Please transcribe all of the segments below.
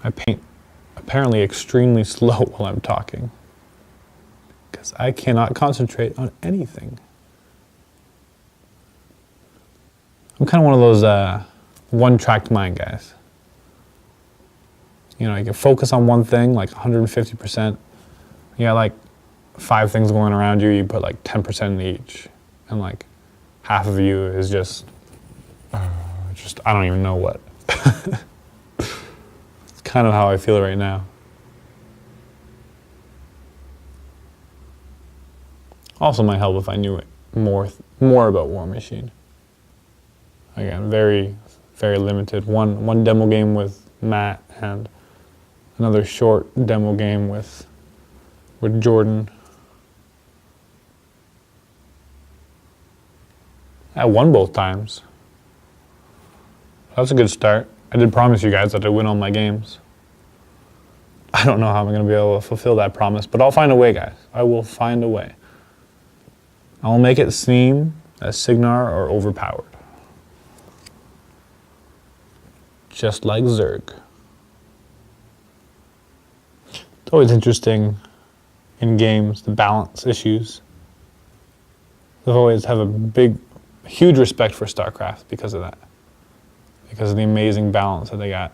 I paint apparently extremely slow while I'm talking, because I cannot concentrate on anything. I'm kind of one of those one-track mind guys. You know, you can focus on one thing like 150%. You got like 5 things going around you, you put like 10% in each. And like half of you is just I don't even know what. It's kind of how I feel right now. Also might help if I knew more about War Machine. Again, very, very limited. One demo game with Matt and another short demo game with Jordan. I won both times. That's a good start. I did promise you guys that I'd win all my games. I don't know how I'm going to be able to fulfill that promise, but I'll find a way, guys. I will find a way. I will make it seem that Cygnar are overpowered. Just like Zerg. It's always interesting in games, the balance issues. I've always have a huge respect for StarCraft because of that. Because of the amazing balance that they got.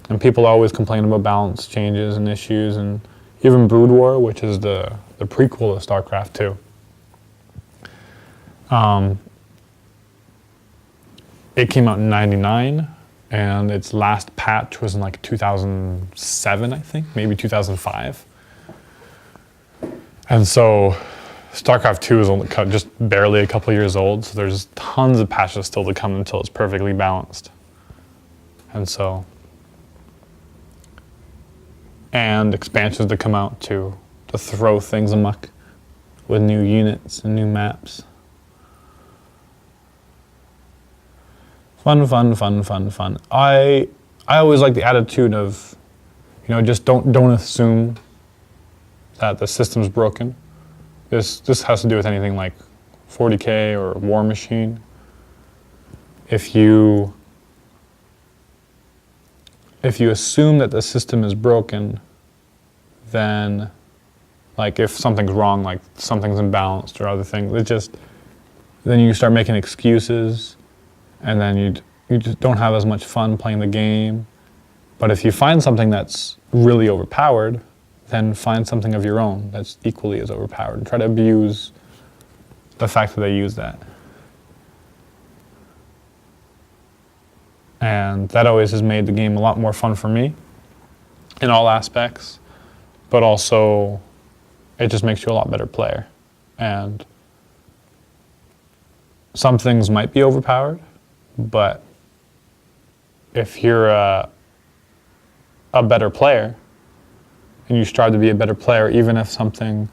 And people always complain about balance changes and issues, and even Brood War, which is the prequel to StarCraft 2. It came out in '99, and its last patch was in like 2007, I think, maybe 2005. And so StarCraft 2 is only just barely a couple years old, so there's tons of patches still to come until it's perfectly balanced. And expansions to come out to throw things amok with new units and new maps. Fun. I always like the attitude of, you know, just don't assume that the system's broken. This has to do with anything like 40K or War Machine. If you assume that the system is broken, then like if something's wrong, like something's imbalanced or other things, then you start making excuses, and then you just don't have as much fun playing the game. But if you find something that's really overpowered, then find something of your own that's equally as overpowered and try to abuse the fact that they use that. And that always has made the game a lot more fun for me in all aspects, but also it just makes you a lot better player. And some things might be overpowered, but if you're a better player, and you strive to be a better player even if something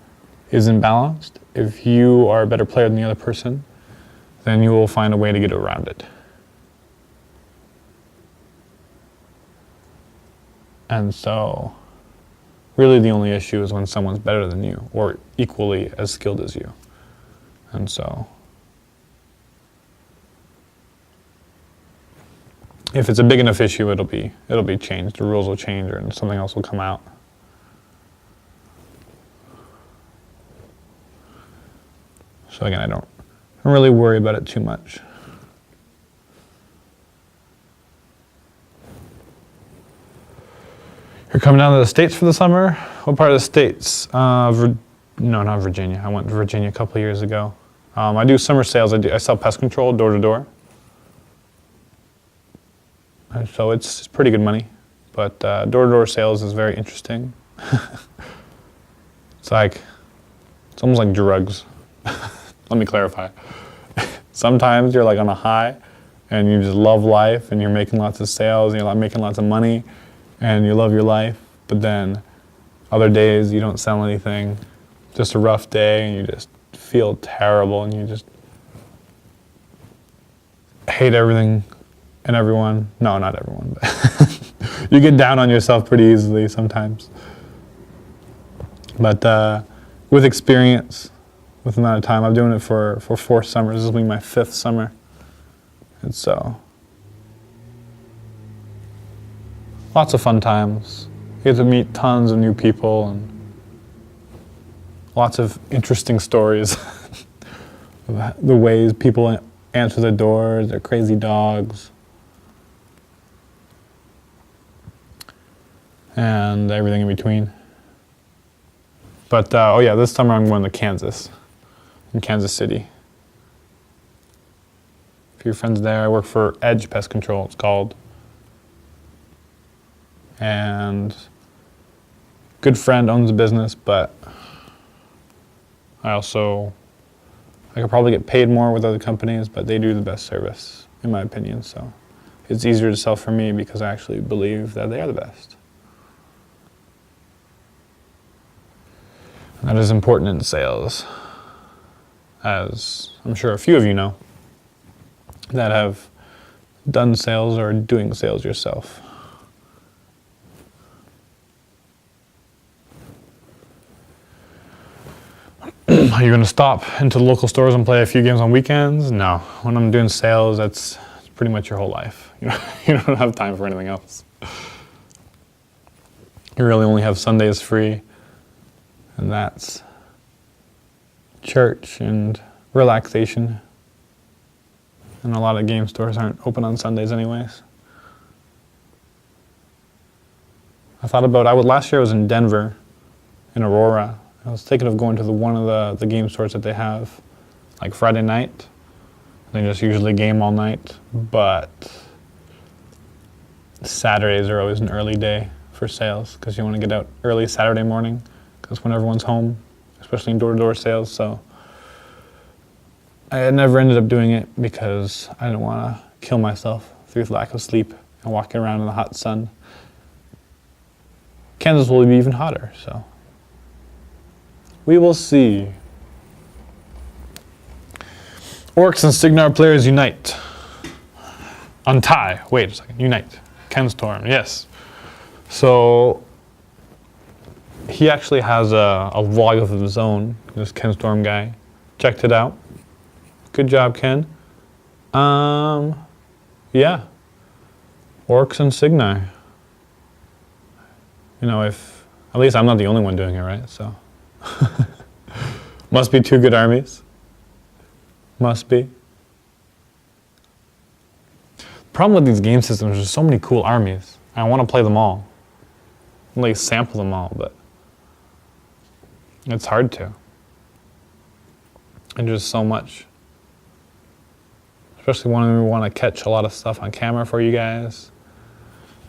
is imbalanced, if you are a better player than the other person, then you will find a way to get around it. And so, really the only issue is when someone's better than you, or equally as skilled as you. And so, if it's a big enough issue, it'll be changed. The rules will change, and something else will come out. So again, I don't really worry about it too much. You're coming down to the States for the summer? What part of the States? No, not Virginia. I went to Virginia a couple of years ago. I do summer sales. I sell pest control door to door. So it's pretty good money, but door-to-door sales is very interesting. It's almost like drugs. Let me clarify. Sometimes you're like on a high and you just love life and you're making lots of sales and you're making lots of money and you love your life, but then other days you don't sell anything, just a rough day and you just feel terrible and you just hate everything and everyone. No, not everyone, but you get down on yourself pretty easily sometimes. But with experience, with the amount of time, I'm doing it for 4 summers. This will be my 5th summer. And so lots of fun times. You get to meet tons of new people and lots of interesting stories. The ways people answer the doors, their crazy dogs, and everything in between. But oh yeah, this summer I'm going to Kansas, in Kansas City. A few friends there. I work for Edge Pest Control, it's called. And good friend owns a business, but I could probably get paid more with other companies, but they do the best service, in my opinion. So it's easier to sell for me because I actually believe that they are the best. And that is important in sales, as I'm sure a few of you know that have done sales or are doing sales yourself. Are you going to stop into the local stores and play a few games on weekends? No. When I'm doing sales, that's pretty much your whole life. You don't have time for anything else. You really only have Sundays free, and that's church and relaxation. And a lot of game stores aren't open on Sundays anyways. Last year I was in Denver, in Aurora. I was thinking of going to one of the game stores that they have, like Friday night. They just usually game all night, but Saturdays are always an early day for sales because you want to get out early Saturday morning because when everyone's home, especially in door-to-door sales. So I never ended up doing it because I didn't want to kill myself through lack of sleep and walking around in the hot sun. Kansas will be even hotter, so we will see. Orcs and Cygnar players unite. Untie. Wait a second. Unite. Kenstorm. Yes. So he actually has a vlog of his own. This Kenstorm guy. Checked it out. Good job, Ken. Yeah. Orcs and Cygnar. If at least I'm not the only one doing it, right? So. Must be two good armies. Must be. Problem with these game systems, there's so many cool armies. I want to play them all. Like sample them all, but it's hard to. And there's so much. Especially when we want to catch a lot of stuff on camera for you guys.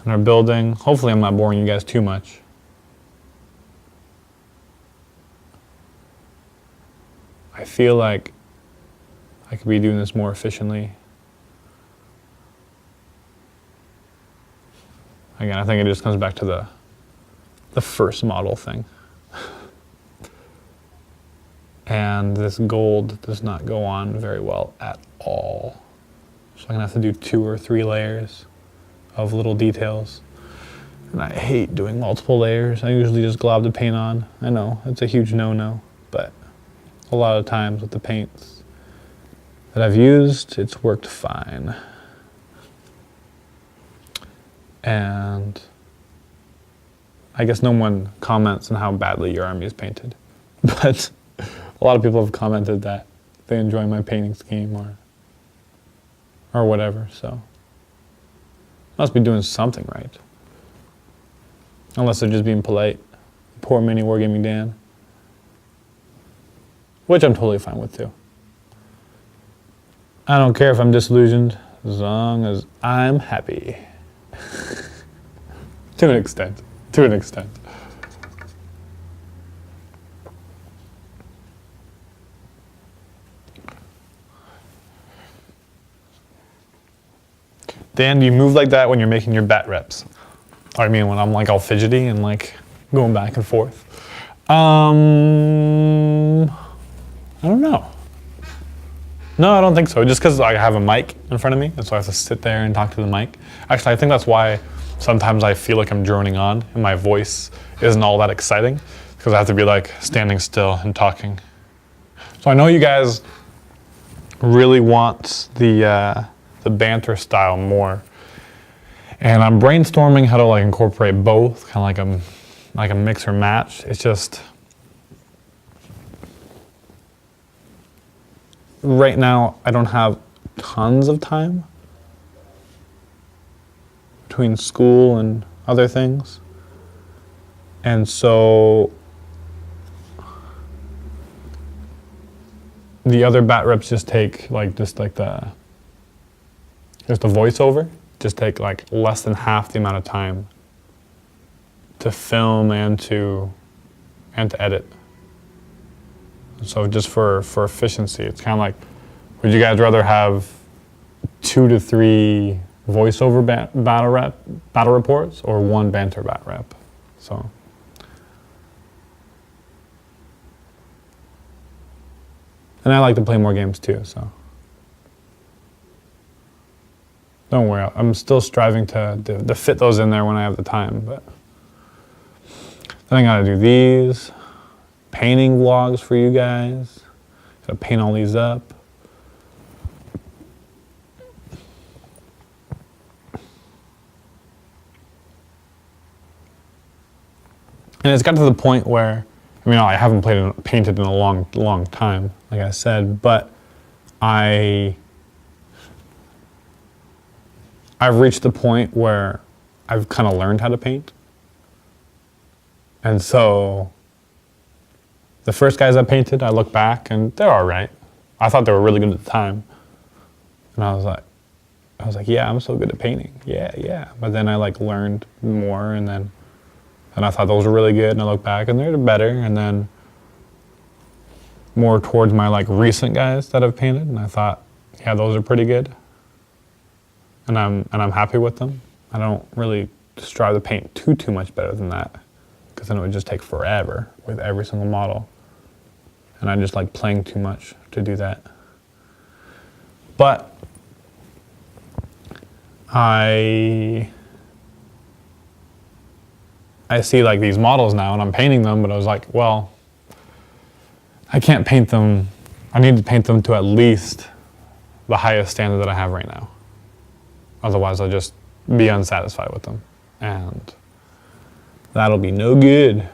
And our building. Hopefully I'm not boring you guys too much. I feel like I could be doing this more efficiently. Again, I think it just comes back to the first model thing. And this gold does not go on very well at all. So I'm gonna have to do 2 or 3 layers of little details. And I hate doing multiple layers. I usually just glob the paint on. I know, it's a huge no-no, but a lot of times with the paints that I've used, it's worked fine. And I guess no one comments on how badly your army is painted, but a lot of people have commented that they enjoy my painting scheme or whatever, so must be doing something right. Unless they're just being polite. Poor MiniWarGaming Dan. Which I'm totally fine with too. I don't care if I'm disillusioned as long as I'm happy. To an extent. To an extent. Dan, do you move like that when you're making your bat reps? Or I mean when I'm like all fidgety and like going back and forth? I don't know. No, I don't think so. Just because I have a mic in front of me, and so I have to sit there and talk to the mic. Actually, I think that's why sometimes I feel like I'm droning on, and my voice isn't all that exciting, because I have to be like standing still and talking. So I know you guys really want the banter style more, And I'm brainstorming how to like incorporate both, kind of like a mix or match. It's just, right now I don't have tons of time between school and other things. And so the other bat reps just take just the voiceover, just take like less than half the amount of time to film and to edit. So just for efficiency, it's kind of like, would you guys rather have 2 to 3 voiceover battle reports or 1 banter bat rep? So. And I like to play more games too, so. Don't worry, I'm still striving to fit those in there when I have the time, but. Then I gotta do these. Painting vlogs for you guys. Gotta paint all these up. And it's got to the point where, I mean, I haven't painted in a long time, like I said, but I've reached the point where I've kind of learned how to paint. And so the first guys I painted, I look back and they're all right. I thought they were really good at the time. And I was like, yeah, I'm so good at painting. Yeah. But then I like learned more, and I thought those were really good, and I look back and they're better. And then more towards my like recent guys that I've painted, and I thought, yeah, those are pretty good. And I'm happy with them. I don't really strive to paint too much better than that, because then it would just take forever with every single model. And I just like playing too much to do that. But I see like these models now and I'm painting them, but I was like, well, I can't paint them. I need to paint them to at least the highest standard that I have right now. Otherwise I'll just be unsatisfied with them. And that'll be no good.